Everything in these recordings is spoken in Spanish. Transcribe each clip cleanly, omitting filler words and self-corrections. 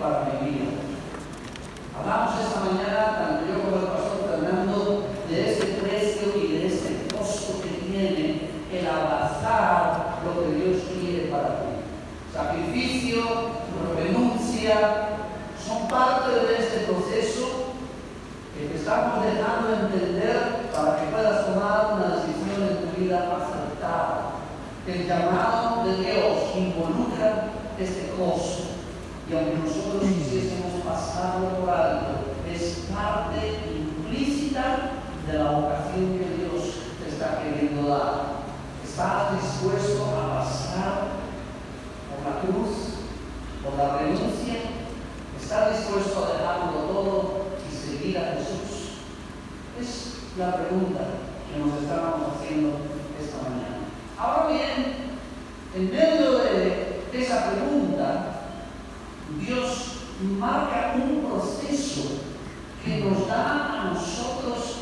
para mi vida. Hablamos esta mañana, tanto yo como el pastor Fernando, de ese precio y de ese costo que tiene el abrazar lo que Dios quiere para ti. Sacrificio, renuncia, son parte de este proceso que te estamos dejando entender para que puedas tomar una decisión en tu vida acertada. El llamado de Dios involucra este costo. Y aunque nosotros quisiésemos pasarlo por alto, es parte implícita de la vocación que Dios te está queriendo dar. ¿Estás dispuesto a pasar por la cruz, por la renuncia? ¿Estás dispuesto a dejarlo todo y seguir a Jesús? Es la pregunta que nos estábamos haciendo esta mañana. Ahora bien, en medio de esa pregunta, Dios marca un proceso que nos da a nosotros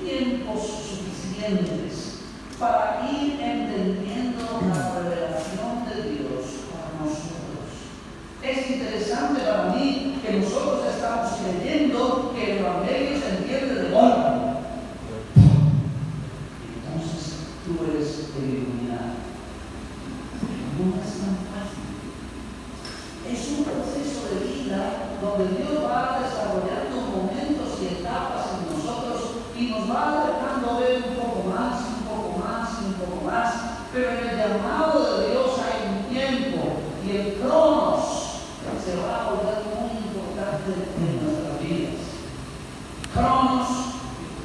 tiempos suficientes para ir entendiendo la revelación de Dios para nosotros. Es interesante para mí que nosotros estamos creyendo que el Evangelio se entiende de golpe. Entonces tú eres el iluminado. No es tan fácil. Es un proceso de vida donde Dios va desarrollando momentos y etapas en nosotros y nos va dejando ver un poco más, un poco más, un poco más. Pero en el llamado de Dios hay un tiempo y el cronos se va a volver muy importante en nuestras vidas. Cronos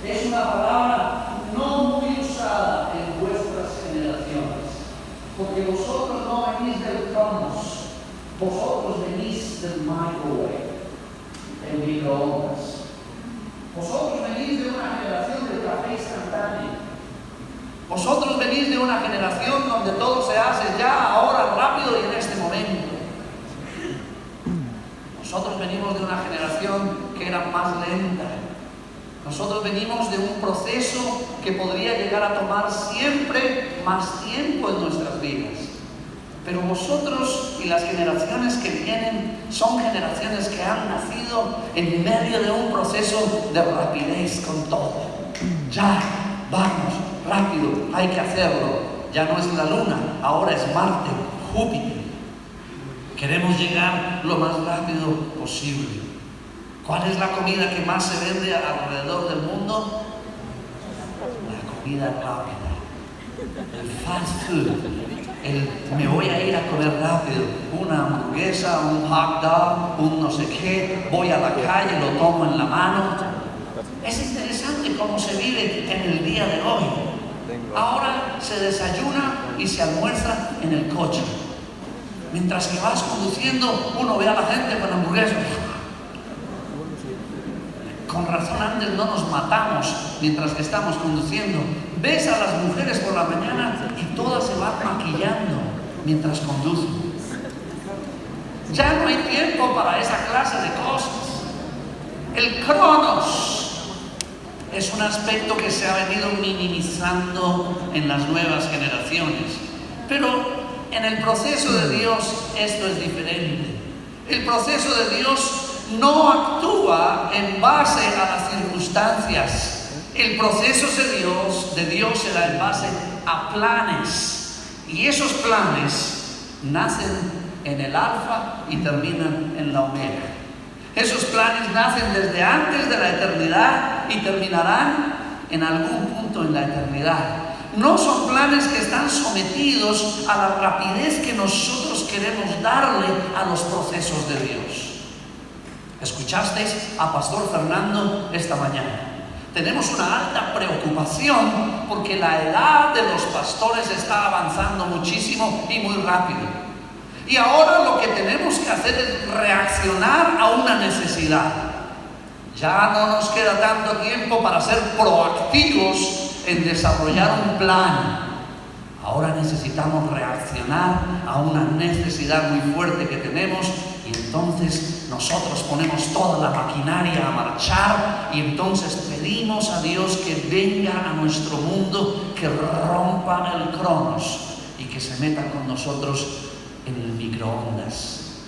es una palabra no muy usada en vuestras generaciones, porque vosotros no venís del cronos, vosotros venís del microwave, el microondas. Vosotros venís de una generación del café instantáneo. Vosotros venís de una generación donde todo se hace ya, ahora, rápido y en este momento. Nosotros venimos de una generación que era más lenta. Nosotros venimos de un proceso que podría llegar a tomar siempre más tiempo en nuestras vidas. Pero vosotros y las generaciones que vienen son generaciones que han nacido en medio de un proceso de rapidez con todo. Ya, vamos, rápido, hay que hacerlo. Ya no es la Luna, ahora es Marte, Júpiter. Queremos llegar lo más rápido posible. ¿Cuál es la comida que más se vende alrededor del mundo? La comida rápida. El fast food. Me voy a ir a comer rápido. Una hamburguesa, un hot dog, un no sé qué. Voy a la calle, lo tomo en la mano. Es interesante cómo se vive en el día de hoy. Ahora se desayuna y se almuerza en el coche. Mientras que vas conduciendo, uno ve a la gente con hamburguesas. Con razón antes no nos matamos mientras que estamos conduciendo. Ves a las mujeres por la mañana y todas se van maquillando mientras conducen. Ya no hay tiempo para esa clase de cosas. El cronos es un aspecto que se ha venido minimizando en las nuevas generaciones. Pero en el proceso de Dios esto es diferente. El proceso de Dios no actúa en base a las circunstancias. El proceso de Dios se da en base a planes. Y esos planes nacen en el alfa y terminan en la omega. Esos planes nacen desde antes de la eternidad y terminarán en algún punto en la eternidad. No son planes que están sometidos a la rapidez que nosotros queremos darle a los procesos de Dios. ¿Escuchasteis a Pastor Fernando esta mañana? Tenemos una alta preocupación porque la edad de los pastores está avanzando muchísimo y muy rápido. Y ahora lo que tenemos que hacer es reaccionar a una necesidad. Ya no nos queda tanto tiempo para ser proactivos en desarrollar un plan. Ahora necesitamos reaccionar a una necesidad muy fuerte que tenemos y entonces nosotros ponemos toda la maquinaria a marchar y entonces pedimos a Dios que venga a nuestro mundo, que rompa el cronos y que se meta con nosotros en el microondas.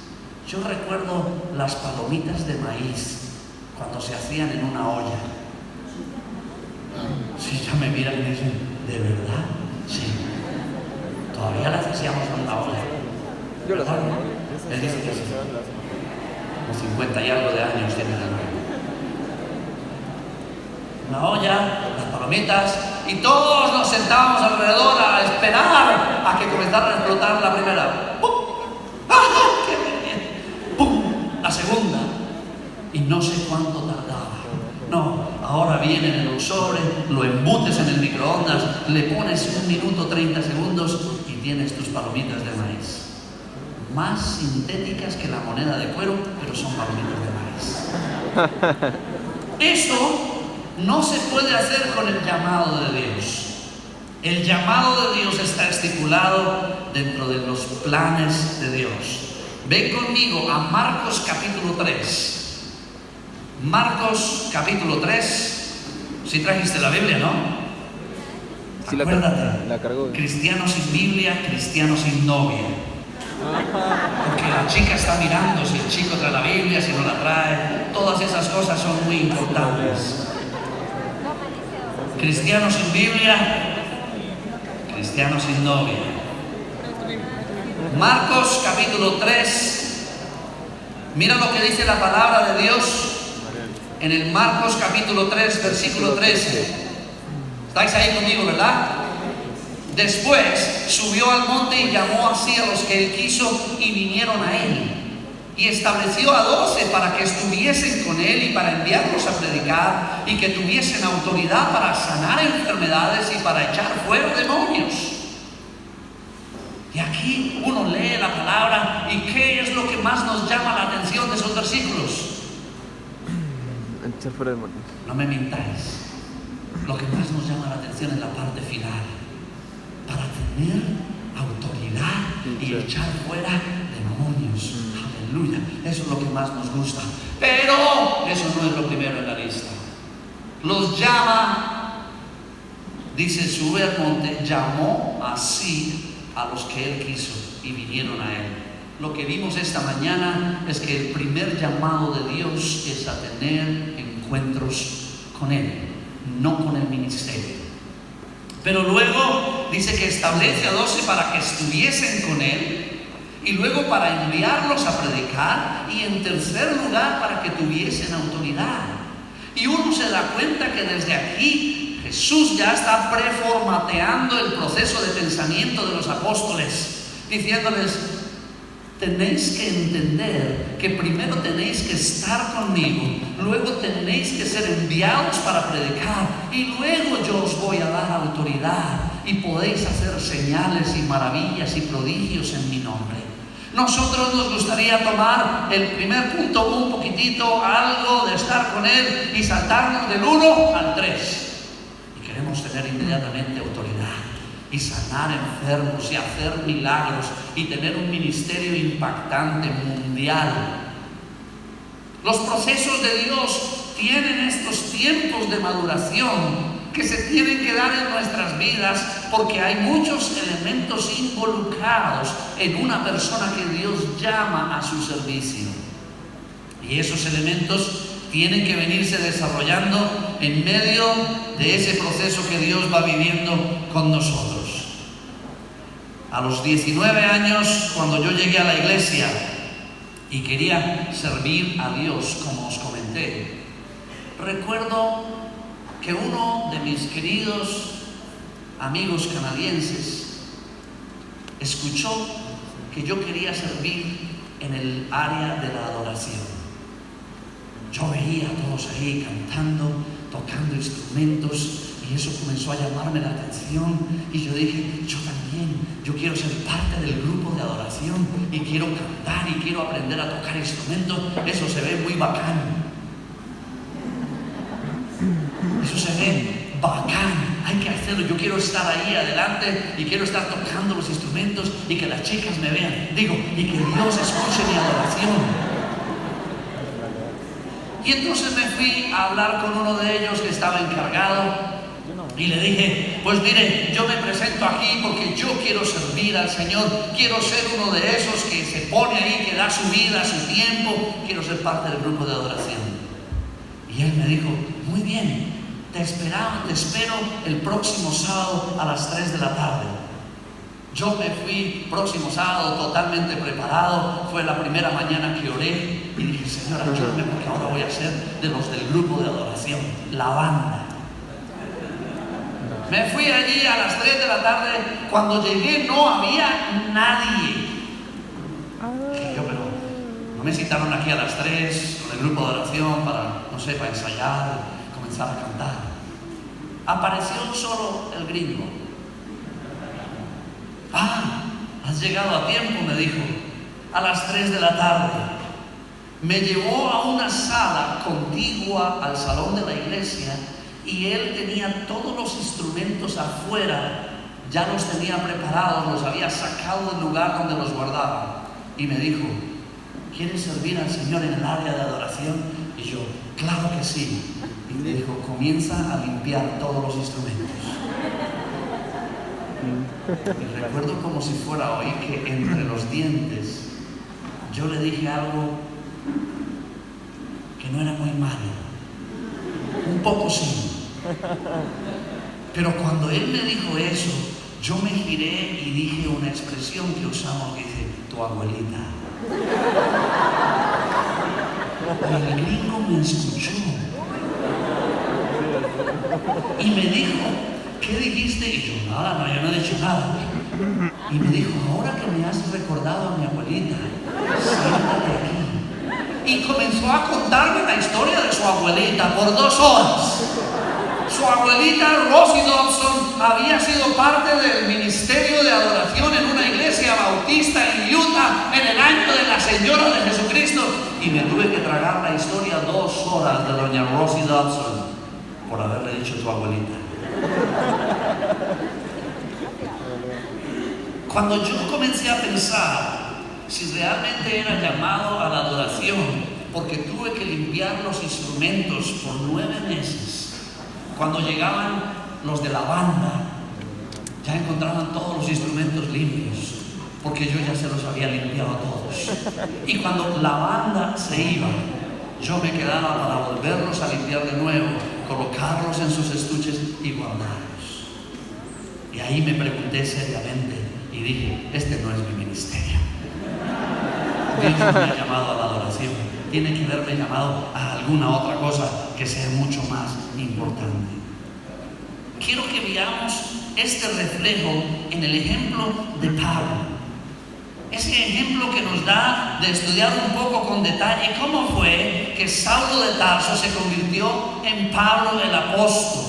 Yo recuerdo las palomitas de maíz cuando se hacían en una olla. Si ya me miran y me dicen, ¿de verdad? Sí. Todavía las hacíamos en una olla. Yo las hago. Él dice que sí. Como 50 y algo de años tiene el hombre. Una olla, las palomitas, y todos nos sentábamos alrededor a esperar a que comenzara a explotar la primera. ¡Pum! ¡Ah! ¡Qué bien! ¡Pum! La segunda. Y no sé cuánto tardaba. No, ahora viene en un sobre, lo embutes en el microondas, le pones 1 minuto 30 segundos y tienes tus palomitas de maíz. Más sintéticas que la moneda de cuero, pero son palomitas de maíz. Eso no se puede hacer con el llamado de Dios. El llamado de Dios está estipulado dentro de los planes de Dios. Ven conmigo a Marcos capítulo 3. Marcos capítulo 3. Si trajiste la Biblia, ¿no? Sí, acuérdate, la cargó. Cristiano sin Biblia, cristiano sin novia. Porque la chica está mirando si el chico trae la Biblia, si no la trae. Todas esas cosas son muy importantes. Cristiano sin Biblia, cristiano sin novia. Marcos capítulo 3. Mira lo que dice la palabra de Dios en el Marcos capítulo 3, versículo 13. ¿Estáis ahí conmigo, verdad? Después subió al monte y llamó así a los que él quiso y vinieron a él. Y estableció a 12 para que estuviesen con él y para enviarlos a predicar y que tuviesen autoridad para sanar enfermedades y para echar fuera demonios. Y aquí uno lee la palabra y ¿qué es lo que más nos llama la atención de esos versículos? Echar fuera demonios. No me mintáis. Lo que más nos llama la atención es la parte final. Para tener autoridad y echar fuera demonios. Aleluya. Eso es lo que más nos gusta. Pero eso no es lo primero en la lista. Los llama, dice, sube al monte, llamó así a los que él quiso y vinieron a él. Lo que vimos esta mañana es que el primer llamado de Dios es a tener encuentros con él, no con el ministerio. Pero luego dice que establece a 12 para que estuviesen con él y luego para enviarlos a predicar y en tercer lugar para que tuviesen autoridad. Y uno se da cuenta que desde aquí Jesús ya está preformateando el proceso de pensamiento de los apóstoles, diciéndoles: tenéis que entender que primero tenéis que estar conmigo, luego tenéis que ser enviados para predicar y luego yo os voy a dar autoridad y podéis hacer señales y maravillas y prodigios en mi nombre. Nosotros nos gustaría tomar el primer punto un poquitito, algo de estar con Él y saltarnos del 1 al 3. Y queremos tener inmediatamente autoridad y sanar enfermos y hacer milagros y tener un ministerio impactante mundial. Los procesos de Dios tienen estos tiempos de maduración que se tienen que dar en nuestras vidas porque hay muchos elementos involucrados en una persona que Dios llama a su servicio. Y esos elementos tienen que venirse desarrollando en medio de ese proceso que Dios va viviendo con nosotros. A los 19 años, cuando yo llegué a la iglesia y quería servir a Dios, como os comenté, recuerdo que uno de mis queridos amigos canadienses escuchó que yo quería servir en el área de la adoración. Yo veía a todos ahí cantando, tocando instrumentos, y eso comenzó a llamarme la atención y yo dije, yo también, yo quiero ser parte del grupo de adoración y quiero cantar y quiero aprender a tocar instrumentos. Eso se ve muy bacán. Eso se ve bacán, hay que hacerlo. Yo quiero estar ahí adelante y quiero estar tocando los instrumentos y que las chicas me vean, y que Dios escuche mi adoración. Y entonces me fui a hablar con uno de ellos que estaba encargado Y le dije, pues mire, yo me presento aquí porque yo quiero servir al Señor, quiero ser uno de esos que se pone ahí, que da su vida, su tiempo, quiero ser parte del grupo de adoración. Y él me dijo, muy bien, te espero el próximo sábado a las 3 de la tarde. Yo me fui próximo sábado totalmente preparado, fue la primera mañana que oré y dije, Señor, ayúdame porque ahora voy a ser de los del grupo de adoración, la banda. Me fui allí a las 3 de la tarde, cuando llegué no había nadie. Dije yo, pero no me citaron aquí a las 3 con el grupo de oración para, no sé, para ensayar, comenzar a cantar. Apareció solo el gringo. Has llegado a tiempo, me dijo, a las 3 de la tarde. Me llevó a una sala contigua al salón de la iglesia y él tenía todos los instrumentos afuera, ya los tenía preparados, los había sacado del lugar donde los guardaba. Y me dijo, ¿quieres servir al Señor en el área de adoración? Y yo, claro que sí. Y me dijo, comienza a limpiar todos los instrumentos. Y recuerdo como si fuera hoy que entre los dientes yo le dije algo que no era muy malo, un poco sí. Pero cuando él me dijo eso, yo me giré y dije una expresión que usamos que dice, tu abuelita. Y el gringo me escuchó y me dijo, ¿qué dijiste? Y yo, nada, yo no he dicho nada. Y me dijo, ahora que me has recordado a mi abuelita, siéntate aquí. Y comenzó a contarme la historia de su abuelita por 2 horas. Su abuelita, Rosie Dobson, había sido parte del ministerio de adoración en una iglesia bautista en Utah en el año de la Señora de Jesucristo. Y me tuve que tragar la historia 2 horas de doña Rosie Dobson por haberle dicho tu abuelita. Cuando yo comencé a pensar si realmente era llamado a la adoración, porque tuve que limpiar los instrumentos por 9 meses, cuando llegaban los de la banda, ya encontraban todos los instrumentos limpios, porque yo ya se los había limpiado a todos. Y cuando la banda se iba, yo me quedaba para volverlos a limpiar de nuevo, colocarlos en sus estuches y guardarlos. Y ahí me pregunté seriamente y dije, este no es mi ministerio. Dios no me ha llamado a la adoración, tiene que haberme llamado a alguna otra cosa que sea mucho más importante. Quiero que veamos este reflejo en el ejemplo de Pablo. Ese ejemplo que nos da de estudiar un poco con detalle cómo fue que Saulo de Tarso se convirtió en Pablo el apóstol.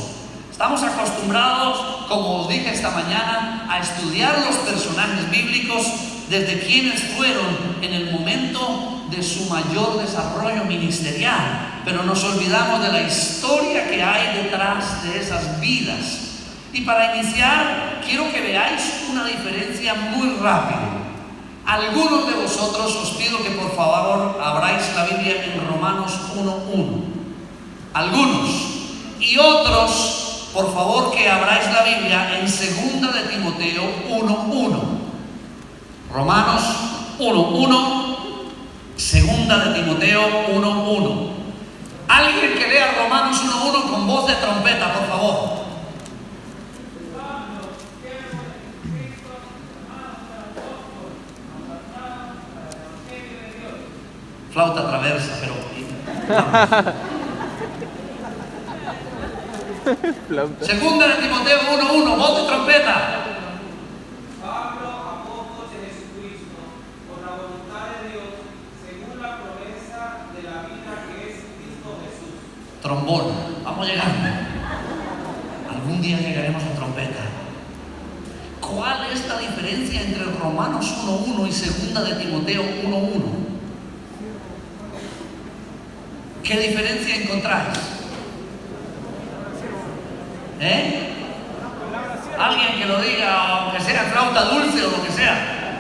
Estamos acostumbrados, como os dije esta mañana, a estudiar los personajes bíblicos desde quienes fueron en el momento de su mayor desarrollo ministerial, pero nos olvidamos de la historia que hay detrás de esas vidas. Y para iniciar, quiero que veáis una diferencia muy rápida. Algunos de vosotros os pido que por favor abráis la Biblia en Romanos 1:1. Algunos. Y otros, por favor, que abráis la Biblia en 2 de Timoteo 1:1. Romanos 1:1, 2 de Timoteo 1:1. Alguien que lea Romanos 1:1 con voz de trompeta, por favor. Flauta traversa, pero... Flauta. 2 de Timoteo 1:1, voz de trompeta. Pablo, apóstol de Jesucristo, por la voluntad de Dios, según la promesa de la vida que es Cristo Jesús. Trombón, vamos llegando. Algún día llegaremos a trompeta. ¿Cuál es la diferencia entre Romanos 1:1 y 2 de Timoteo 1:1? ¿Qué diferencia encontráis? Alguien que lo diga, aunque sea flauta dulce o lo que sea.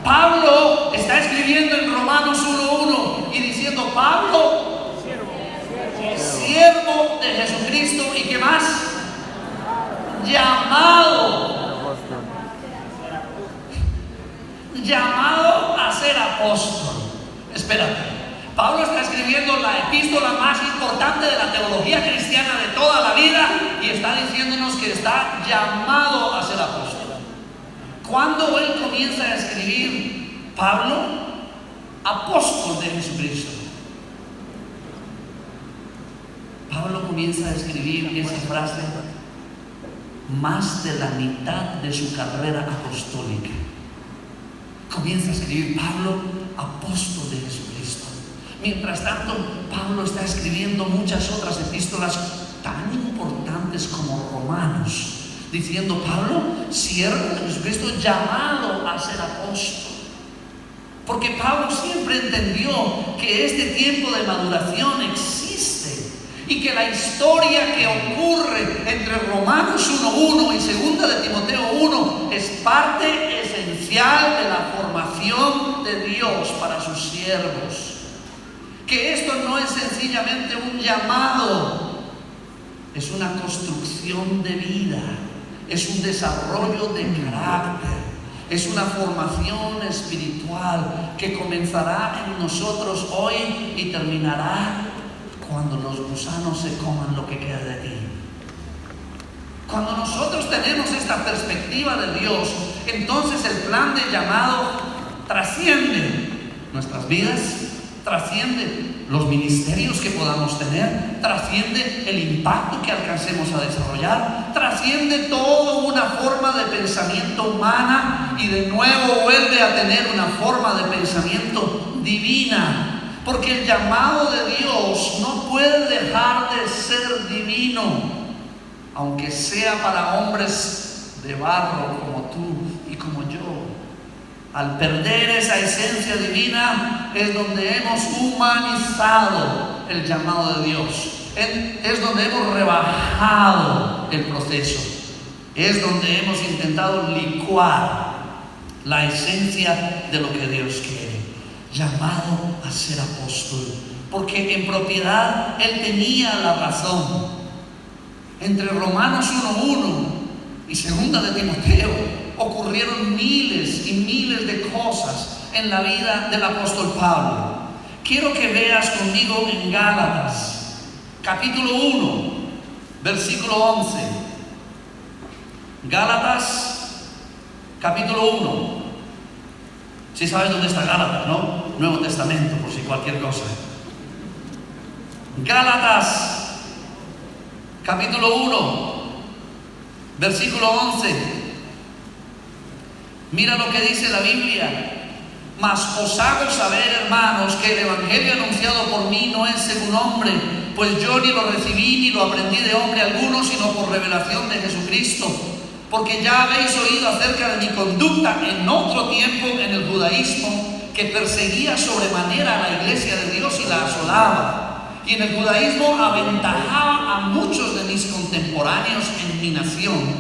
Pablo está escribiendo en Romanos 1:1 y diciendo diciendo: Pablo, siervo de Jesucristo, ¿y qué más? Llamado a ser apóstol. Espérate. Pablo está escribiendo la epístola más importante de la teología cristiana de toda la vida y está diciéndonos que está llamado a ser apóstol. ¿Cuándo él comienza a escribir? Pablo, apóstol de Jesucristo. Pablo comienza a escribir esa frase más de la mitad de su carrera apostólica. Comienza a escribir: Pablo, apóstol de Jesucristo. Mientras tanto, Pablo está escribiendo muchas otras epístolas tan importantes como Romanos, diciendo: Pablo, siervo de Jesucristo, llamado a ser apóstol. Porque Pablo siempre entendió que este tiempo de maduración existe y que la historia que ocurre entre Romanos 1:1 y 2 de Timoteo 1 es parte esencial de la formación de Dios para sus siervos. Que esto no es sencillamente un llamado, es una construcción de vida, es un desarrollo de carácter, es una formación espiritual que comenzará en nosotros hoy y terminará cuando los gusanos se coman lo que queda de ti. Cuando nosotros tenemos esta perspectiva de Dios, entonces el plan de llamado trasciende nuestras vidas, trasciende los ministerios que podamos tener, trasciende el impacto que alcancemos a desarrollar, trasciende toda una forma de pensamiento humana y de nuevo vuelve a tener una forma de pensamiento divina. Porque el llamado de Dios no puede dejar de ser divino, aunque sea para hombres de barro como tú y como yo. Al perder esa esencia divina es donde hemos humanizado el llamado de Dios, es donde hemos rebajado el proceso, es donde hemos intentado licuar la esencia de lo que Dios quiere. Llamado a ser apóstol, porque en propiedad él tenía la razón. Entre Romanos 1:1 y 2 de Timoteo ocurrieron miles y miles de cosas en la vida del apóstol Pablo. Quiero que veas conmigo en Gálatas, capítulo 1, versículo 11. Gálatas, capítulo 1. Si sabes dónde está Gálatas, ¿no? Nuevo Testamento, por si cualquier cosa. Gálatas, capítulo 1, versículo 11. Mira lo que dice la Biblia. Mas os hago saber, hermanos, que el evangelio anunciado por mí no es según hombre, pues yo ni lo recibí ni lo aprendí de hombre alguno, sino por revelación de Jesucristo. Porque ya habéis oído acerca de mi conducta en otro tiempo en el judaísmo, que perseguía sobremanera a la iglesia de Dios y la asolaba. Y en el judaísmo aventajaba a muchos de mis contemporáneos en mi nación,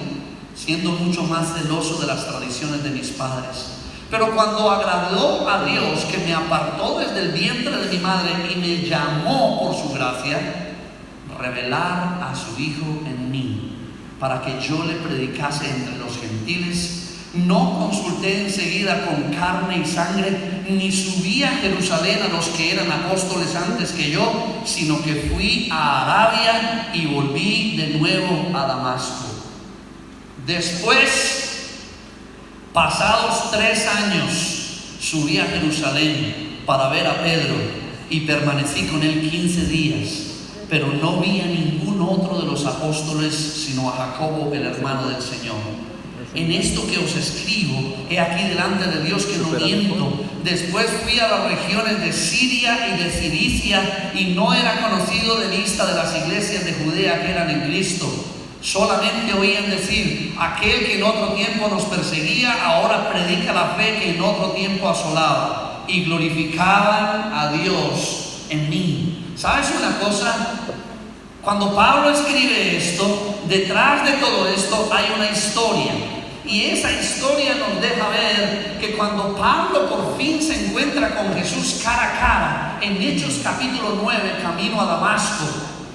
siendo mucho más celoso de las tradiciones de mis padres. Pero cuando agradó a Dios, que me apartó desde el vientre de mi madre y me llamó por su gracia, revelar a su Hijo en mí, para que yo le predicase entre los gentiles, no consulté enseguida con carne y sangre, ni subí a Jerusalén a los que eran apóstoles antes que yo, sino que fui a Arabia y volví de nuevo a Damasco. Después, pasados 3 años, subí a Jerusalén para ver a Pedro y permanecí con él 15 días, pero no vi a ningún otro de los apóstoles, sino a Jacobo, el hermano del Señor. En esto que os escribo, he aquí delante de Dios que no miento. Después fui a las regiones de Siria y de Cilicia, y no era conocido de vista de las iglesias de Judea que eran en Cristo. Solamente oían decir: aquel que en otro tiempo nos perseguía, ahora predica la fe que en otro tiempo asolaba. Y glorificaban a Dios en mí. ¿Sabes una cosa? Cuando Pablo escribe esto, detrás de todo esto hay una historia. Y esa historia nos deja ver que cuando Pablo por fin se encuentra con Jesús cara a cara, en Hechos capítulo 9, camino a Damasco,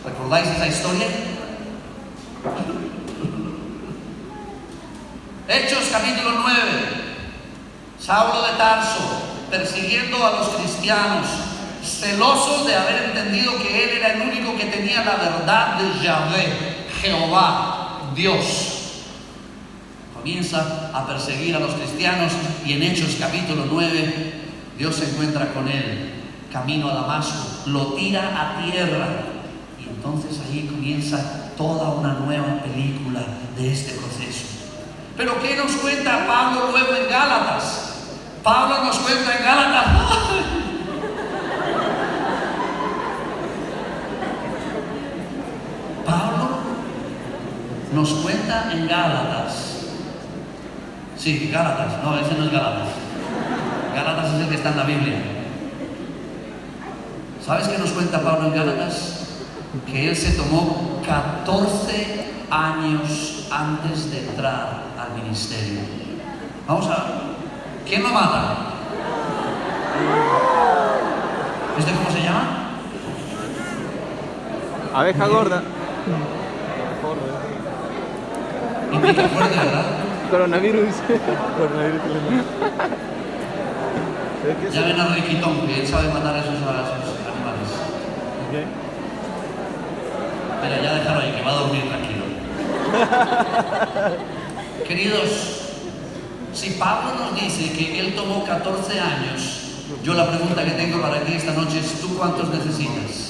¿recordáis esa historia? Hechos capítulo 9, Saulo de Tarso, persiguiendo a los cristianos, celoso de haber entendido que él era el único que tenía la verdad de Yahvé, Jehová, Dios. Comienza a perseguir a los cristianos y en Hechos capítulo 9 Dios se encuentra con él camino a Damasco, lo tira a tierra y entonces ahí comienza toda una nueva película de este proceso. Pero ¿qué nos cuenta Pablo luego en Gálatas? Pablo nos cuenta en Gálatas Pablo nos cuenta en Gálatas. Sí, Gálatas. No, ese no es Gálatas. Gálatas es el que está en la Biblia. ¿Sabes qué nos cuenta Pablo en Gálatas? Que él se tomó 14 años antes de entrar al ministerio. Vamos a ver. ¿Quién lo mata? ¿Este cómo se llama? Abeja gorda. Implica fuerte, ¿verdad? Coronavirus. Ya ven a Riquitón, que él sabe matar a esos animales. Okay. Espera, ya déjalo ahí, que va a dormir tranquilo. Queridos, si Pablo nos dice que él tomó 14 años, yo la pregunta que tengo para ti esta noche es: ¿tú cuántos necesitas?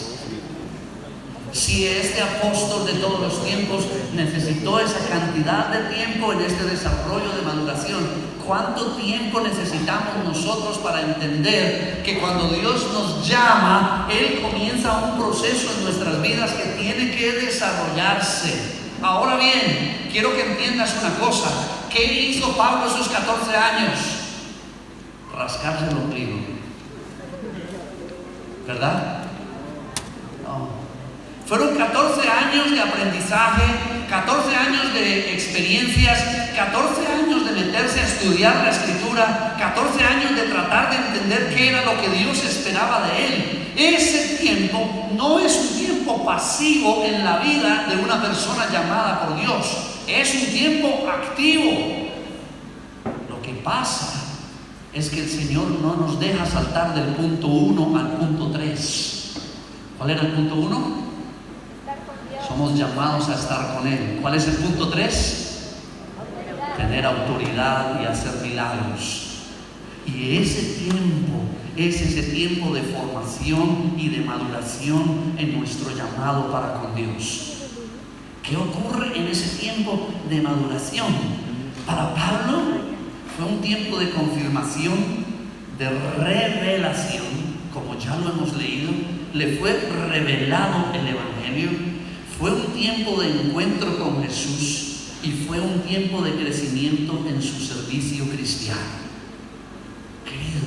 Si este apóstol de todos los tiempos necesitó esa cantidad de tiempo en este desarrollo de maduración, ¿cuánto tiempo necesitamos nosotros para entender que cuando Dios nos llama, Él comienza un proceso en nuestras vidas que tiene que desarrollarse? Ahora bien, quiero que entiendas una cosa. ¿Qué hizo Pablo esos 14 años? Rascarse el ombligo. ¿Verdad? No. Fueron 14 años de aprendizaje, 14 años de experiencias, 14 años de meterse a estudiar la Escritura, 14 años de tratar de entender qué era lo que Dios esperaba de él. Ese tiempo no es un tiempo pasivo en la vida de una persona llamada por Dios, es un tiempo activo. Lo que pasa es que el Señor no nos deja saltar del punto 1 al punto 3. ¿Cuál era el punto 1? Somos llamados a estar con Él. ¿Cuál es el punto 3? Tener autoridad y hacer milagros. Y ese tiempo es ese tiempo de formación y de maduración en nuestro llamado para con Dios. ¿Qué ocurre en ese tiempo de maduración? Para Pablo fue un tiempo de confirmación, de revelación, como ya lo hemos leído. Le fue revelado el Evangelio. Fue un tiempo de encuentro con Jesús y fue un tiempo de crecimiento en su servicio cristiano. Querido,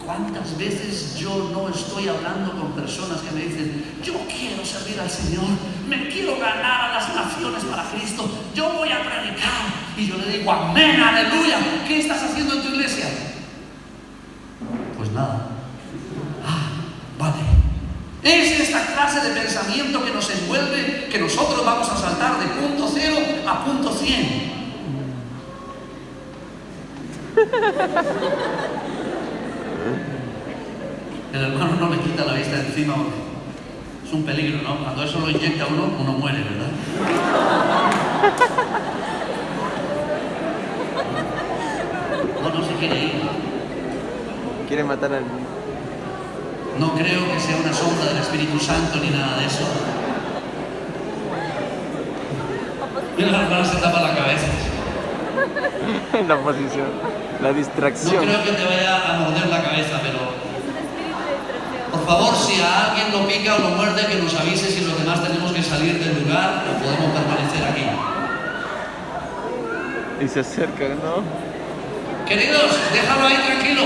¿cuántas veces yo no estoy hablando con personas que me dicen: yo quiero servir al Señor, me quiero ganar a las naciones para Cristo, yo voy a predicar? Y yo le digo: amén, aleluya. ¿Qué estás haciendo en tu iglesia? Pues nada. Vale. Es esta clase de pensamiento que nos envuelve, que nosotros vamos a saltar de punto 0 a punto 100. El hermano no le quita la vista de encima. Es un peligro, ¿no? Cuando eso lo inyecta uno muere, ¿verdad? No se quiere ir. Quiere matar al... No creo que sea una sombra del Espíritu Santo ni nada de eso. Y la hermana se tapa la cabeza. En la posición, la distracción. No creo que te vaya a morder la cabeza, pero por favor, si a alguien lo pica o lo muerde, que nos avise si los demás tenemos que salir del lugar o podemos permanecer aquí. Y se acerca, ¿no? Queridos, déjalo ahí tranquilo.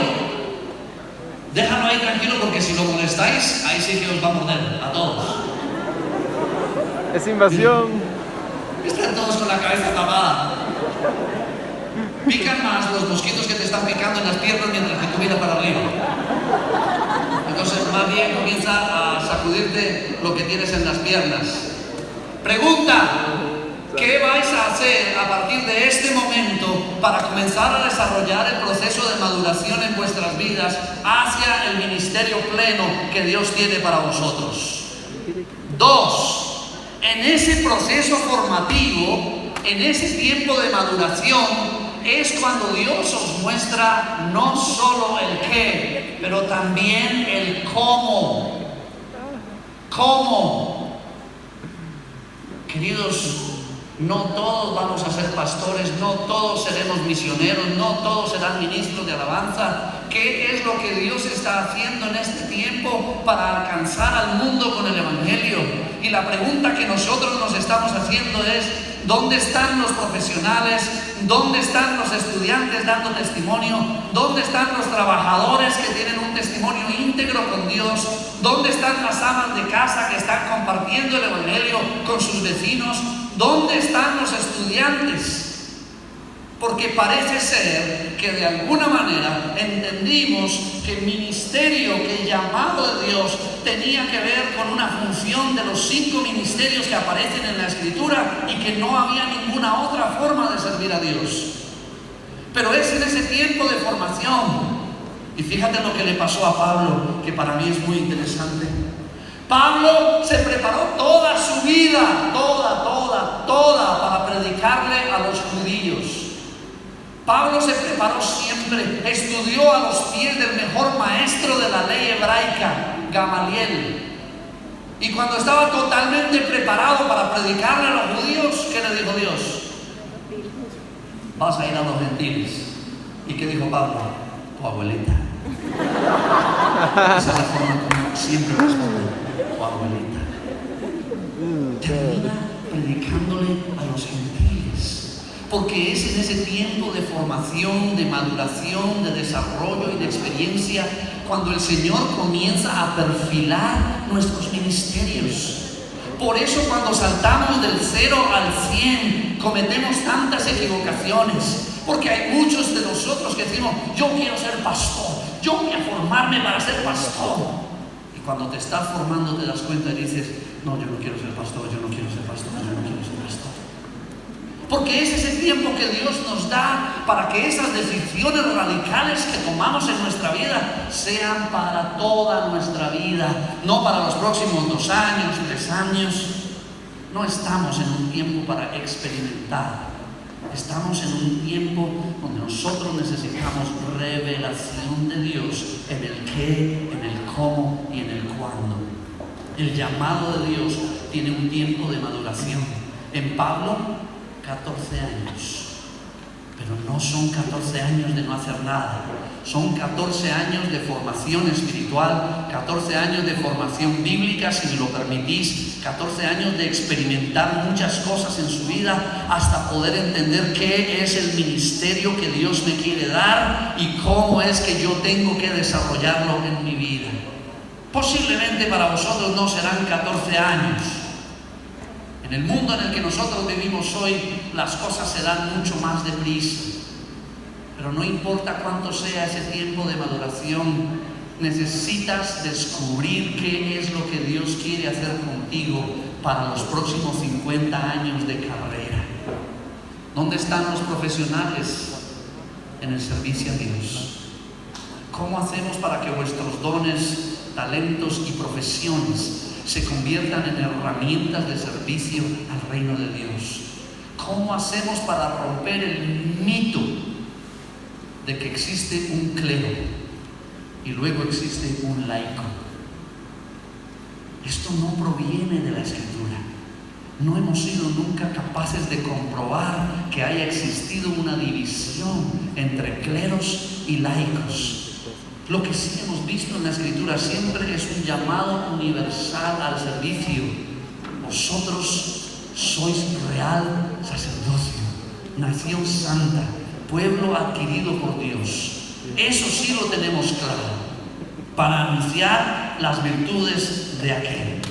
Déjalo ahí tranquilo, porque si lo molestáis, ahí sí que os va a morder a todos. Es invasión. Están todos con la cabeza tapada. Pican más los mosquitos que te están picando en las piernas mientras que tú miras para arriba. Entonces, más bien comienza a sacudirte lo que tienes en las piernas. Pregunta: ¿qué vais a hacer a partir de este momento para comenzar a desarrollar el proceso de maduración en vuestras vidas hacia el ministerio pleno que Dios tiene para vosotros? 2. En ese proceso formativo, en ese tiempo de maduración, es cuando Dios os muestra no solo el qué, pero también el cómo. ¿Cómo? Queridos, no todos vamos a ser pastores, no todos seremos misioneros, no todos serán ministros de alabanza. ¿Qué es lo que Dios está haciendo en este tiempo para alcanzar al mundo con el Evangelio? Y la pregunta que nosotros nos estamos haciendo es: ¿dónde están los profesionales? ¿Dónde están los estudiantes dando testimonio? ¿Dónde están los trabajadores que tienen un testimonio íntegro con Dios? ¿Dónde están las amas de casa que están compartiendo el Evangelio con sus vecinos? ¿Dónde están los estudiantes? Porque parece ser que de alguna manera entendimos que el ministerio, que el llamado de Dios tenía que ver con una función de los 5 ministerios que aparecen en la Escritura y que no había ninguna otra forma de servir a Dios. Pero es en ese tiempo de formación. Y fíjate lo que le pasó a Pablo, que para mí es muy interesante. Pablo se preparó toda su vida, toda, para predicarle a los judíos. Pablo se preparó siempre, estudió a los pies del mejor maestro de la ley hebraica, Gamaliel. Y cuando estaba totalmente preparado para predicarle a los judíos, ¿qué le dijo Dios? Vas a ir a los gentiles. ¿Y qué dijo Pablo? Tu abuelita. Esa es la forma como siempre responde: tu abuelita. Termina predicándole a los gentiles. Porque es en ese tiempo de formación, de maduración, de desarrollo y de experiencia cuando el Señor comienza a perfilar nuestros ministerios. Por eso cuando saltamos del 0 al 100 cometemos tantas equivocaciones. Porque hay muchos de nosotros que decimos: yo quiero ser pastor, yo voy a formarme para ser pastor. Y cuando te estás formando te das cuenta y dices: no, yo no quiero ser pastor, yo no quiero ser pastor, yo no quiero ser pastor. Porque es ese tiempo que Dios nos da para que esas decisiones radicales que tomamos en nuestra vida sean para toda nuestra vida, no para los próximos 2 años, 3 años. No estamos en un tiempo para experimentar. Estamos en un tiempo donde nosotros necesitamos revelación de Dios en el qué, en el cómo y en el cuándo. El llamado de Dios tiene un tiempo de maduración. En Pablo, 14 años. Pero no son 14 años de no hacer nada. Son 14 años de formación espiritual, 14 años de formación bíblica, si me lo permitís, 14 años de experimentar muchas cosas en su vida hasta poder entender qué es el ministerio que Dios me quiere dar y cómo es que yo tengo que desarrollarlo en mi vida. Posiblemente para vosotros no serán 14 años. En el mundo en el que nosotros vivimos hoy, las cosas se dan mucho más deprisa. Pero no importa cuánto sea ese tiempo de maduración, necesitas descubrir qué es lo que Dios quiere hacer contigo para los próximos 50 años de carrera. ¿Dónde están los profesionales en el servicio a Dios? ¿Cómo hacemos para que vuestros dones, talentos y profesiones se conviertan en herramientas de servicio al reino de Dios? ¿Cómo hacemos para romper el mito de que existe un clero y luego existe un laico? Esto no proviene de la Escritura. No hemos sido nunca capaces de comprobar que haya existido una división entre cleros y laicos. Lo que sí hemos visto en la Escritura siempre es un llamado universal al servicio. Vosotros sois real sacerdocio, nación santa, pueblo adquirido por Dios. Eso sí lo tenemos claro, para anunciar las virtudes de aquel.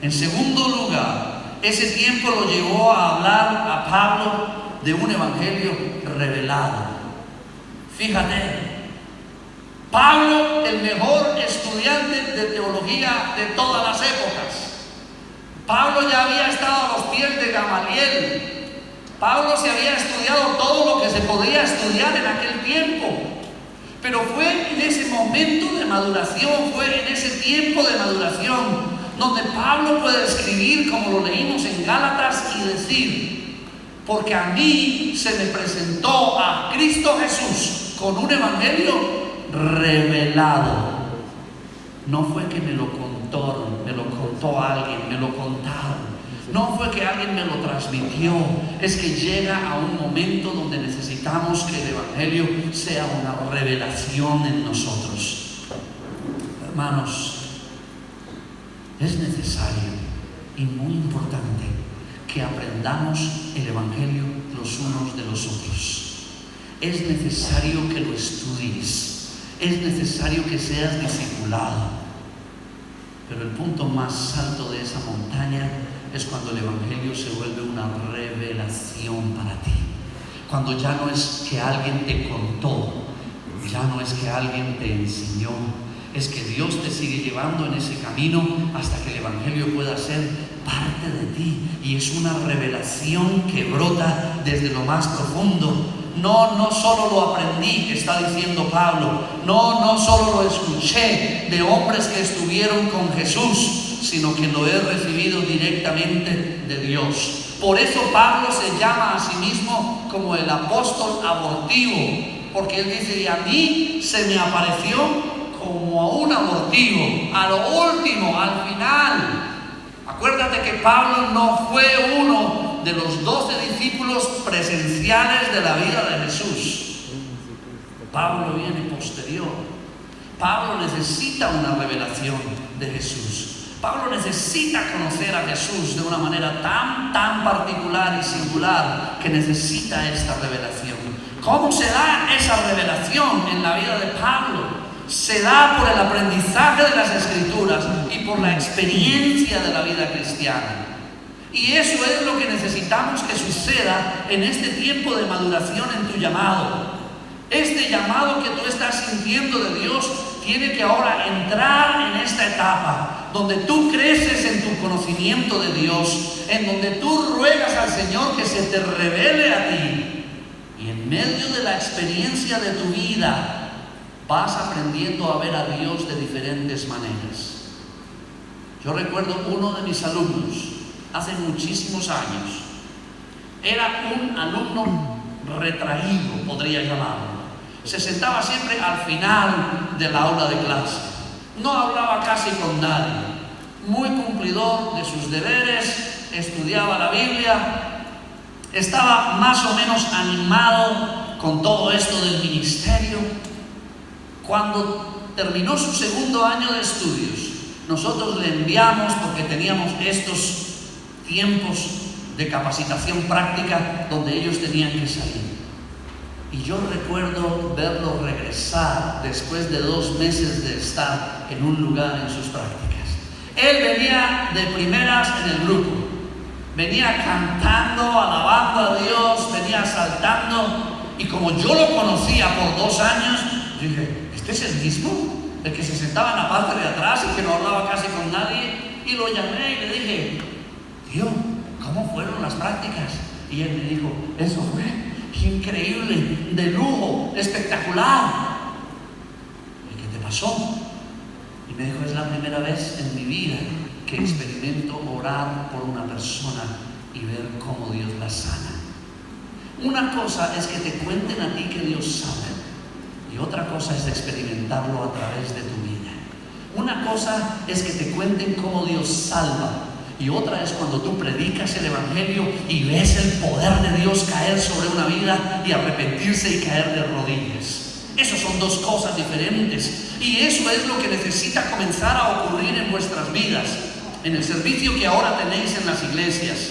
En segundo lugar, ese tiempo lo llevó a hablar a Pablo de un evangelio revelado. Fíjate, Pablo, el mejor estudiante de teología de todas las épocas. Pablo ya había estado a los pies de Gamaliel. Pablo se había estudiado todo lo que se podía estudiar en aquel tiempo. Pero fue en ese momento de maduración, fue en ese tiempo de maduración, donde Pablo puede escribir, como lo leímos en Gálatas, y decir: porque a mí se me presentó a Cristo Jesús con un evangelio revelado. No fue que me lo contó alguien, me lo contaron. No fue que alguien me lo transmitió. Es que llega a un momento donde necesitamos que el evangelio sea una revelación en nosotros. Hermanos, es necesario y muy importante que aprendamos el evangelio los unos de los otros. Es necesario que lo estudies. Es necesario que seas discipulado. Pero el punto más alto de esa montaña es cuando el evangelio se vuelve una revelación para ti. Cuando ya no es que alguien te contó, ya no es que alguien te enseñó, es que Dios te sigue llevando en ese camino hasta que el evangelio pueda ser parte de ti. Y es una revelación que brota desde lo más profundo. No solo lo aprendí, está diciendo Pablo. No solo lo escuché de hombres que estuvieron con Jesús, sino que lo he recibido directamente de Dios. Por eso Pablo se llama a sí mismo como el apóstol abortivo, porque él dice: y a mí se me apareció como a un abortivo, a lo último, al final. Acuérdate que Pablo no fue uno de los 12 discípulos presenciales de la vida de Jesús. Pablo viene posterior. Pablo necesita una revelación de Jesús. Pablo necesita conocer a Jesús de una manera tan particular y singular, que necesita esta revelación. ¿Cómo se da esa revelación en la vida de Pablo? Se da por el aprendizaje de las Escrituras y por la experiencia de la vida cristiana. Y eso es lo que necesitamos que suceda en este tiempo de maduración en tu llamado. Este llamado que tú estás sintiendo de Dios tiene que ahora entrar en esta etapa donde tú creces en tu conocimiento de Dios, en donde tú ruegas al Señor que se te revele a ti. Y en medio de la experiencia de tu vida vas aprendiendo a ver a Dios de diferentes maneras. Yo recuerdo uno de mis alumnos hace muchísimos años. Era un alumno retraído, podría llamarlo. Se sentaba siempre al final del aula de clase. No hablaba casi con nadie. Muy cumplidor de sus deberes, estudiaba la Biblia, estaba más o menos animado con todo esto del ministerio. Cuando terminó su segundo año de estudios, nosotros le enviamos, porque teníamos estos tiempos de capacitación práctica donde ellos tenían que salir. Y yo recuerdo verlo regresar después de 2 meses de estar en un lugar en sus prácticas. Él venía de primeras en el grupo, venía cantando, alabando a Dios, venía saltando, y como yo lo conocía por 2 años, dije: ¿este es el mismo? El que se sentaba en la parte de atrás y que no hablaba casi con nadie. Y lo llamé y le dije: tío, ¿cómo fueron las prácticas? Y él me dijo: eso fue increíble, de lujo, espectacular. ¿Y qué te pasó? Y me dijo: es la primera vez en mi vida que experimento orar por una persona y ver cómo Dios la sana. Una cosa es que te cuenten a ti que Dios sana, y otra cosa es experimentarlo a través de tu vida. Una cosa es que te cuenten cómo Dios salva, y otra es cuando tú predicas el evangelio y ves el poder de Dios caer sobre una vida y arrepentirse y caer de rodillas. Esas son 2 cosas diferentes, y eso es lo que necesita comenzar a ocurrir en vuestras vidas, en el servicio que ahora tenéis en las iglesias,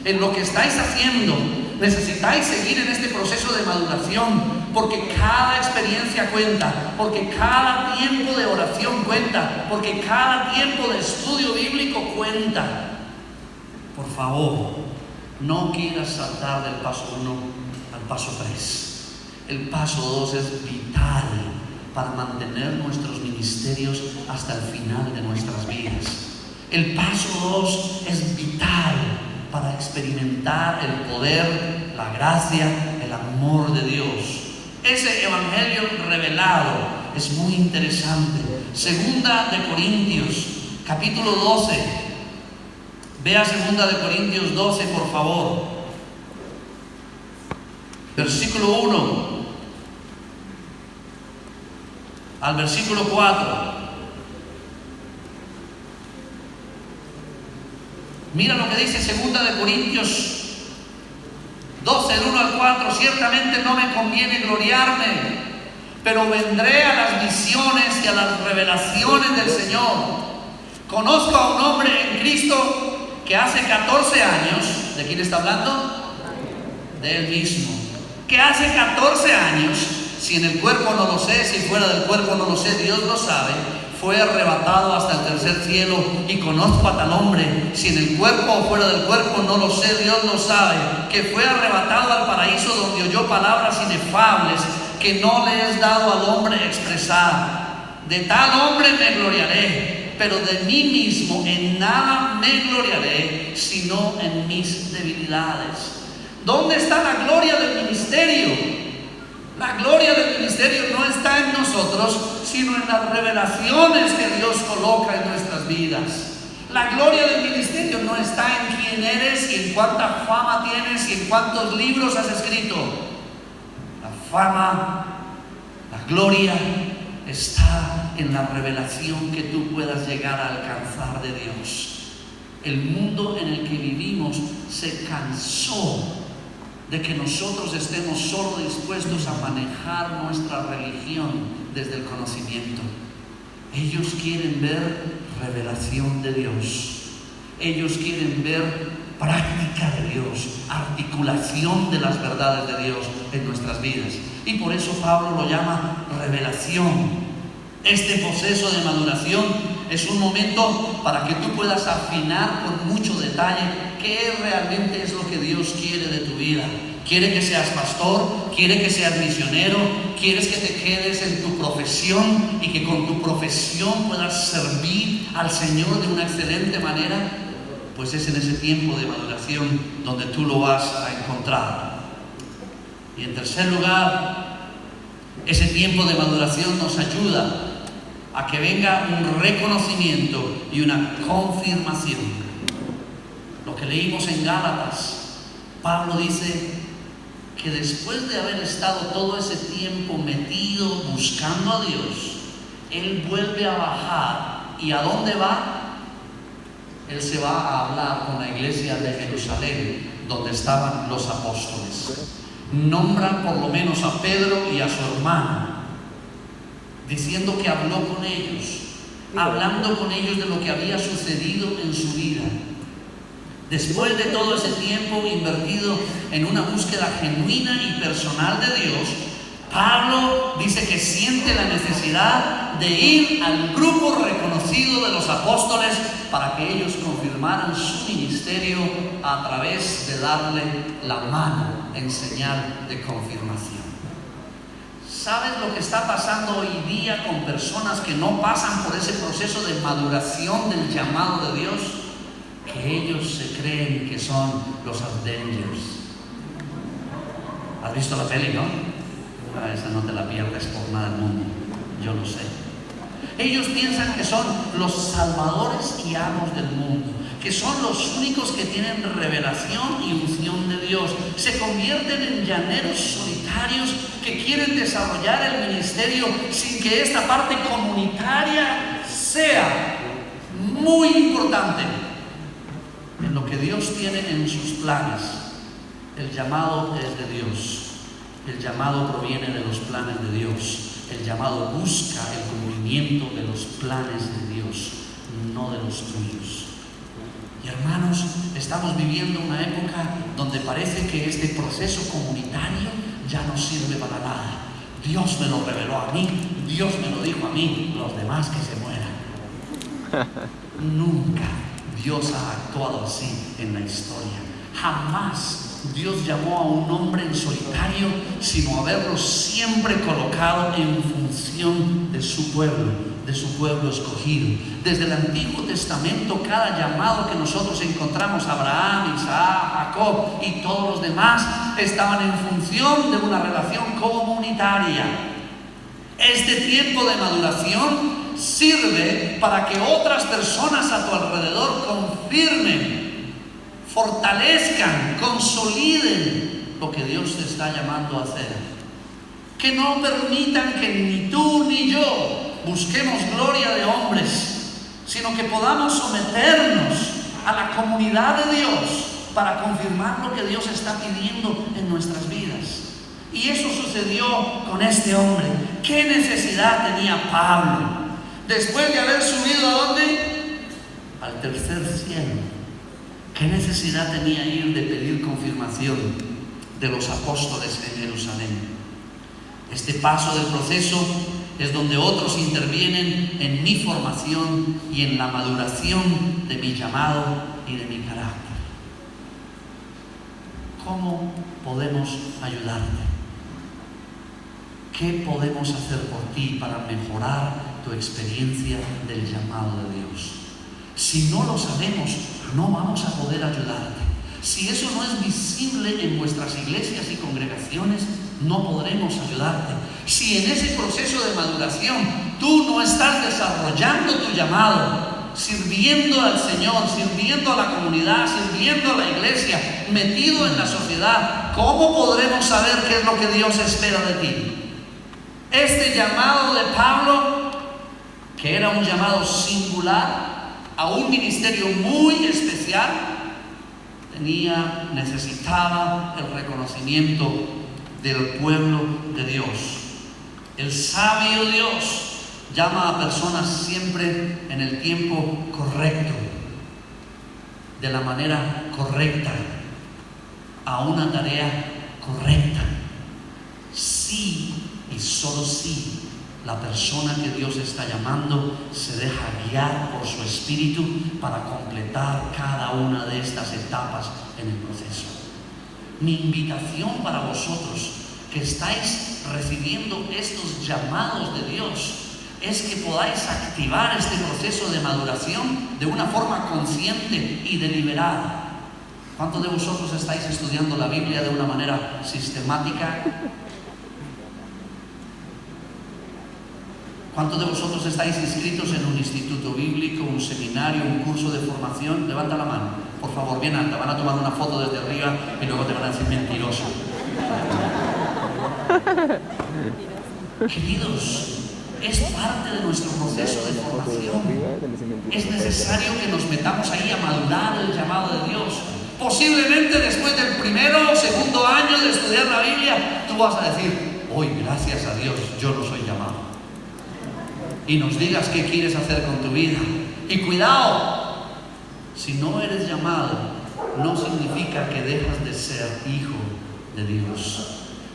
en lo que estáis haciendo. Necesitáis seguir en este proceso de maduración, porque cada experiencia cuenta, porque cada tiempo de oración cuenta, porque cada tiempo de estudio bíblico cuenta. Por favor, no quieras saltar del paso 1 al paso 3. El paso 2 es vital para mantener nuestros ministerios hasta el final de nuestras vidas. El paso 2 es vital para experimentar el poder, la gracia, el amor de Dios. Ese evangelio revelado es muy interesante. Segunda de Corintios, capítulo 12. Vea Segunda de Corintios 12, por favor. Versículo 1 al versículo 4. Mira lo que dice Segunda de Corintios 12, del 1 al 4. Ciertamente no me conviene gloriarme, pero vendré a las visiones y a las revelaciones del Señor. Conozco a un hombre en Cristo que hace 14 años, ¿de quién está hablando? De él mismo. Que hace 14 años, si en el cuerpo no lo sé, si fuera del cuerpo no lo sé, Dios lo sabe, fue arrebatado hasta el tercer cielo. Y conozco a tal hombre, si en el cuerpo o fuera del cuerpo no lo sé, Dios lo sabe, que fue arrebatado al paraíso, donde oyó palabras inefables que no le es dado al hombre expresar. De tal hombre me gloriaré, pero de mí mismo en nada me gloriaré, sino en mis debilidades. ¿Dónde está la gloria del ministerio? La gloria del ministerio no está en nosotros, sino en las revelaciones que Dios coloca en nuestras vidas. La gloria del ministerio no está en quién eres y en cuánta fama tienes y en cuántos libros has escrito. La fama, la gloria está en la revelación que tú puedas llegar a alcanzar de Dios. El mundo en el que vivimos se cansó de que nosotros estemos solo dispuestos a manejar nuestra religión desde el conocimiento. Ellos quieren ver revelación de Dios. Ellos quieren ver práctica de Dios, articulación de las verdades de Dios en nuestras vidas. Y por eso Pablo lo llama revelación. Este proceso de maduración es un momento para que tú puedas afinar con mucho detalle qué realmente es lo que Dios quiere de tu vida. Quiere que seas pastor, quiere que seas misionero, quieres que te quedes en tu profesión y que con tu profesión puedas servir al Señor de una excelente manera. Pues es en ese tiempo de maduración donde tú lo vas a encontrar. Y en tercer lugar, ese tiempo de maduración nos ayuda a que venga un reconocimiento y una confirmación. Lo que leímos en Gálatas, Pablo dice que después de haber estado todo ese tiempo metido buscando a Dios, él vuelve a bajar. ¿Y a dónde va? Él se va a hablar con la iglesia de Jerusalén, donde estaban los apóstoles. Nombra por lo menos a Pedro y a su hermano, diciendo que habló con ellos, hablando con ellos de lo que había sucedido en su vida. Después de todo ese tiempo invertido en una búsqueda genuina y personal de Dios, Pablo dice que siente la necesidad de ir al grupo reconocido de los apóstoles para que ellos confirmaran su ministerio a través de darle la mano en señal de confirmación. ¿Sabes lo que está pasando hoy día con personas que no pasan por ese proceso de maduración del llamado de Dios? Que ellos se creen que son los Avengers. ¿Has visto la peli, no? Esa no te la pierdes por nada del mundo, yo lo sé. Ellos piensan que son los salvadores y amos del mundo, que son los únicos que tienen revelación y unción de Dios. Se convierten en llaneros solitarios que quieren desarrollar el ministerio sin que esta parte comunitaria sea muy importante en lo que Dios tiene en sus planes. El llamado es de Dios. El llamado proviene de los planes de Dios. El llamado busca el cumplimiento de los planes de Dios, no de los tuyos. Y hermanos, estamos viviendo una época donde parece que este proceso comunitario ya no sirve para nada. Dios me lo reveló a mí, Dios me lo dijo a mí, los demás que se mueran. Nunca Dios ha actuado así en la historia. Jamás Dios llamó a un hombre en solitario, sino haberlo siempre colocado en función de su pueblo escogido. Desde el Antiguo Testamento, cada llamado que nosotros encontramos, Abraham, Isaac, Jacob y todos los demás, estaban en función de una relación comunitaria. Este tiempo de maduración sirve para que otras personas a tu alrededor confirmen, fortalezcan, consoliden lo que Dios te está llamando a hacer. Que no permitan que ni tú ni yo busquemos gloria de hombres, sino que podamos someternos a la comunidad de Dios para confirmar lo que Dios está pidiendo en nuestras vidas. Y eso sucedió con este hombre. ¿Qué necesidad tenía Pablo? Después de haber subido ¿a dónde? Al tercer cielo. ¿Qué necesidad tenía ir de pedir confirmación de los apóstoles en Jerusalén? Este paso del proceso es donde otros intervienen en mi formación y en la maduración de mi llamado y de mi carácter. ¿Cómo podemos ayudarte? ¿Qué podemos hacer por ti para mejorar tu experiencia del llamado de Dios? Si no lo sabemos, no vamos a poder ayudarte. Si eso no es visible en vuestras iglesias y congregaciones, no podremos ayudarte. Si en ese proceso de maduración tú no estás desarrollando tu llamado, sirviendo al Señor, sirviendo a la comunidad, sirviendo a la iglesia, metido en la sociedad, ¿cómo podremos saber qué es lo que Dios espera de ti? Este llamado de Pablo, que era un llamado singular a un ministerio muy especial, necesitaba el reconocimiento del pueblo de Dios. El sabio Dios llama a personas siempre en el tiempo correcto, de la manera correcta, a una tarea correcta. Sí y solo sí, la persona que Dios está llamando se deja guiar por su espíritu para completar cada una de estas etapas en el proceso. Mi invitación para vosotros que estáis recibiendo estos llamados de Dios es que podáis activar este proceso de maduración de una forma consciente y deliberada. ¿Cuántos de vosotros estáis estudiando la Biblia de una manera sistemática? ¿Cuántos de vosotros estáis inscritos en un instituto bíblico, un seminario, un curso de formación? Levanta la mano, por favor, bien alta. Van a tomar una foto desde arriba y luego te van a decir mentiroso. Queridos, es parte de nuestro proceso de formación. Es necesario que nos metamos ahí a madurar el llamado de Dios. Posiblemente después del primero o segundo año de estudiar la Biblia, tú vas a decir: hoy, gracias a Dios, yo no soy llamado. Y nos digas qué quieres hacer con tu vida. Y cuidado, si no eres llamado, no significa que dejas de ser hijo de Dios.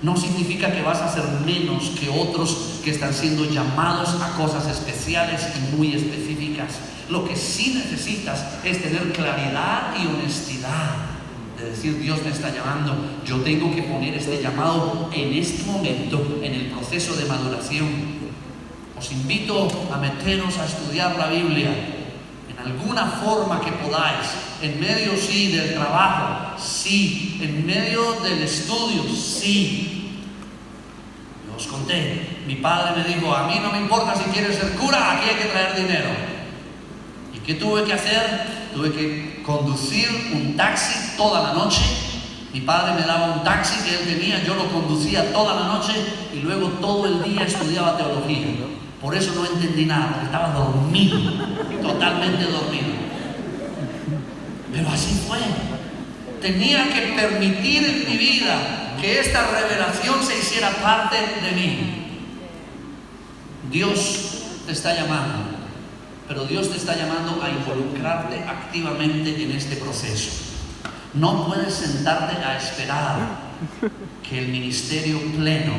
No significa que vas a ser menos que otros que están siendo llamados a cosas especiales y muy específicas. Lo que sí necesitas es tener claridad y honestidad de decir: Dios me está llamando, yo tengo que poner este llamado en este momento, en el proceso de maduración. Os invito a meteros a estudiar la Biblia en alguna forma que podáis, en medio sí del trabajo, sí, en medio del estudio, sí. Yo os conté, mi padre me dijo: a mí no me importa si quieres ser cura, aquí hay que traer dinero. ¿Y qué tuve que hacer? Tuve que conducir un taxi toda la noche. Mi padre me daba un taxi que él tenía, yo lo conducía toda la noche y luego todo el día estudiaba teología. Por eso no entendí nada, porque estaba dormido, totalmente dormido. Pero así fue. Tenía que permitir en mi vida que esta revelación se hiciera parte de mí. Dios te está llamando, pero Dios te está llamando a involucrarte activamente en este proceso. No puedes sentarte a esperar que el ministerio pleno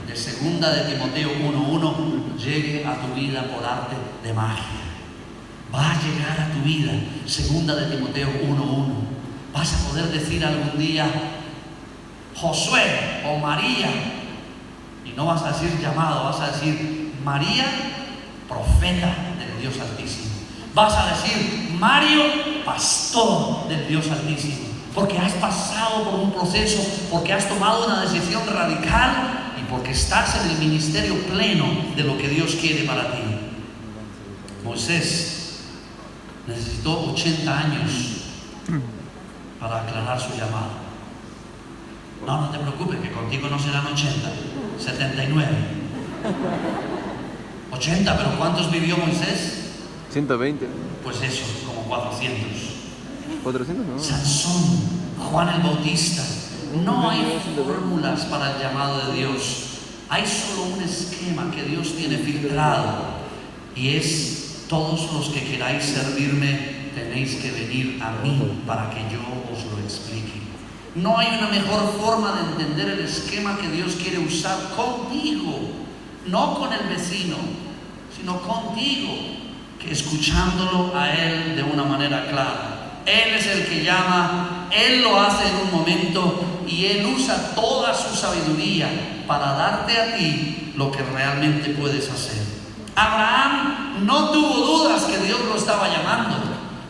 de 2 de Timoteo 1:1 llegue a tu vida por arte de magia. Va a llegar a tu vida 2 de Timoteo 1:1. Vas a poder decir algún día: Josué o María, y no vas a decir llamado, vas a decir María, profeta del Dios Altísimo. Vas a decir Mario, pastor del Dios Altísimo, porque has pasado por un proceso, porque has tomado una decisión radical y porque estás en el ministerio pleno de lo que Dios quiere para ti. Moisés necesitó 80 años para aclarar su llamado. No te preocupes, que contigo no serán 80, 79. 80, pero ¿cuántos vivió Moisés? 120. Pues eso, como 400. 400, no. Sansón, Juan el Bautista. No hay fórmulas para el llamado de Dios. Hay solo un esquema que Dios tiene filtrado, y es: todos los que queráis servirme tenéis que venir a mí para que yo os lo explique. No hay una mejor forma de entender el esquema que Dios quiere usar contigo, no con el vecino, sino contigo, que escuchándolo a Él de una manera clara. Él es el que llama, Él lo hace en un momento, y Él usa toda su sabiduría para darte a ti lo que realmente puedes hacer. Abraham no tuvo dudas que Dios lo estaba llamando,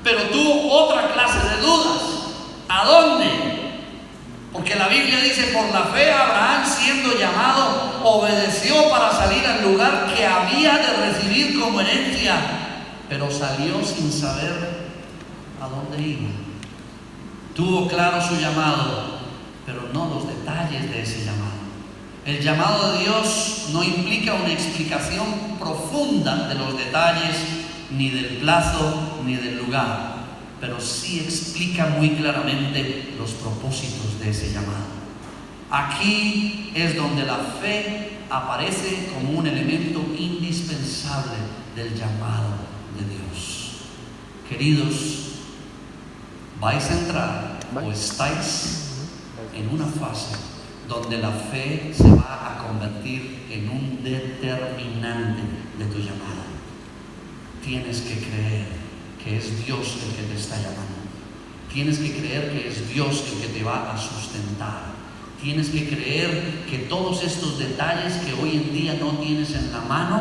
pero tuvo otra clase de dudas. ¿A dónde? Porque la Biblia dice: por la fe Abraham, siendo llamado, obedeció para salir al lugar que había de recibir como herencia, pero salió sin saber a dónde iba. Tuvo claro su llamado, pero no los detalles de ese llamado. El llamado de Dios no implica una explicación profunda de los detalles, ni del plazo, ni del lugar, pero sí explica muy claramente los propósitos de ese llamado. Aquí es donde la fe aparece como un elemento indispensable del llamado de Dios. Queridos, vais a entrar o estáis en una fase donde la fe se va a convertir en un determinante de tu llamado. Tienes que creer que es Dios el que te está llamando. Tienes que creer que es Dios el que te va a sustentar. Tienes que creer que todos estos detalles que hoy en día no tienes en la mano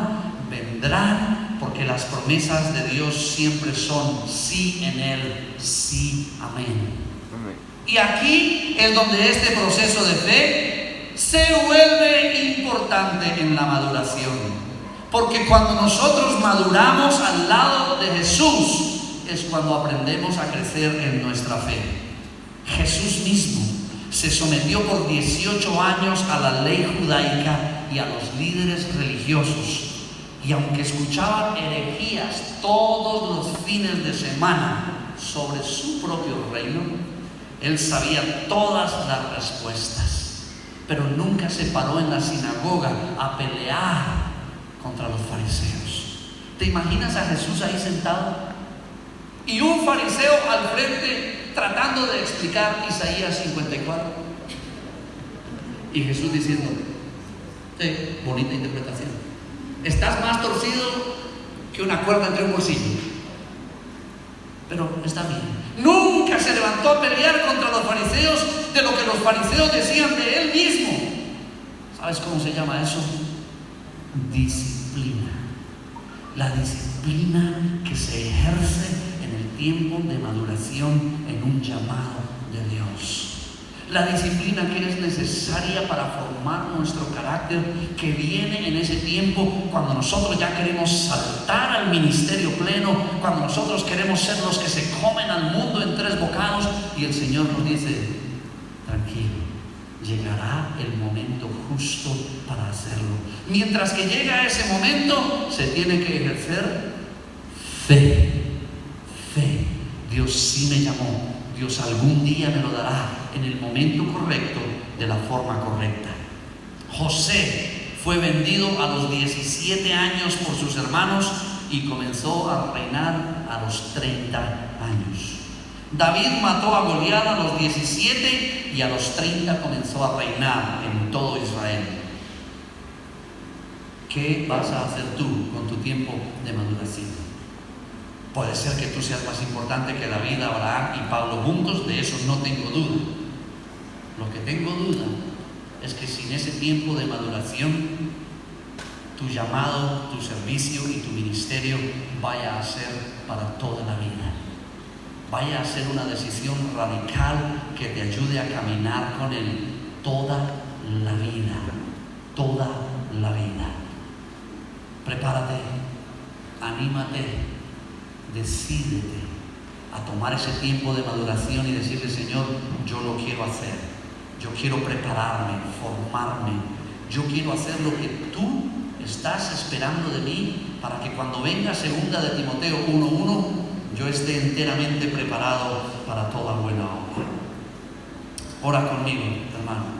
vendrán, porque las promesas de Dios siempre son sí en Él, sí, amén. Y aquí es donde este proceso de fe se vuelve importante en la maduración. Porque cuando nosotros maduramos al lado de Jesús, es cuando aprendemos a crecer en nuestra fe. Jesús mismo se sometió por 18 años a la ley judaica y a los líderes religiosos. Y aunque escuchaba herejías todos los fines de semana sobre su propio reino, Él sabía todas las respuestas. Pero nunca se paró en la sinagoga a pelear contra los fariseos. ¿Te imaginas a Jesús ahí sentado? Y un fariseo al frente tratando de explicar Isaías 54. Y Jesús diciendo: bonita interpretación. Estás más torcido que una cuerda entre un bolsillo. Pero está bien. Nunca se levantó a pelear contra los fariseos de lo que los fariseos decían de Él mismo. ¿Sabes cómo se llama eso? Disciplina. La disciplina que se ejerce en el tiempo de maduración en un llamado de Dios. La disciplina que es necesaria para formar nuestro carácter, que viene en ese tiempo cuando nosotros ya queremos saltar al ministerio pleno, cuando nosotros queremos ser los que se comen al mundo en 3 bocados, y el Señor nos dice: tranquilo, llegará el momento justo para hacerlo. Mientras que llega ese momento, se tiene que ejercer fe. Fe. Dios sí me llamó. Dios algún día me lo dará en el momento correcto, de la forma correcta. José fue vendido a los 17 años por sus hermanos y comenzó a reinar a los 30 años. David mató a Goliat a los 17 y a los 30 comenzó a reinar en todo Israel. ¿Qué vas a hacer tú con tu tiempo de maduración? Puede ser que tú seas más importante que David, Abraham y Pablo juntos, de eso no tengo duda. Lo que tengo duda es que sin ese tiempo de maduración, tu llamado, tu servicio y tu ministerio vaya a ser para toda la vida. Vaya a ser una decisión radical que te ayude a caminar con Él toda la vida. Toda la vida. Prepárate, anímate, decídete a tomar ese tiempo de maduración y decirle: Señor, yo lo quiero hacer. Yo quiero prepararme, formarme. Yo quiero hacer lo que tú estás esperando de mí para que cuando venga 2 de Timoteo 1:1 yo esté enteramente preparado para toda buena obra. Ora conmigo, hermano.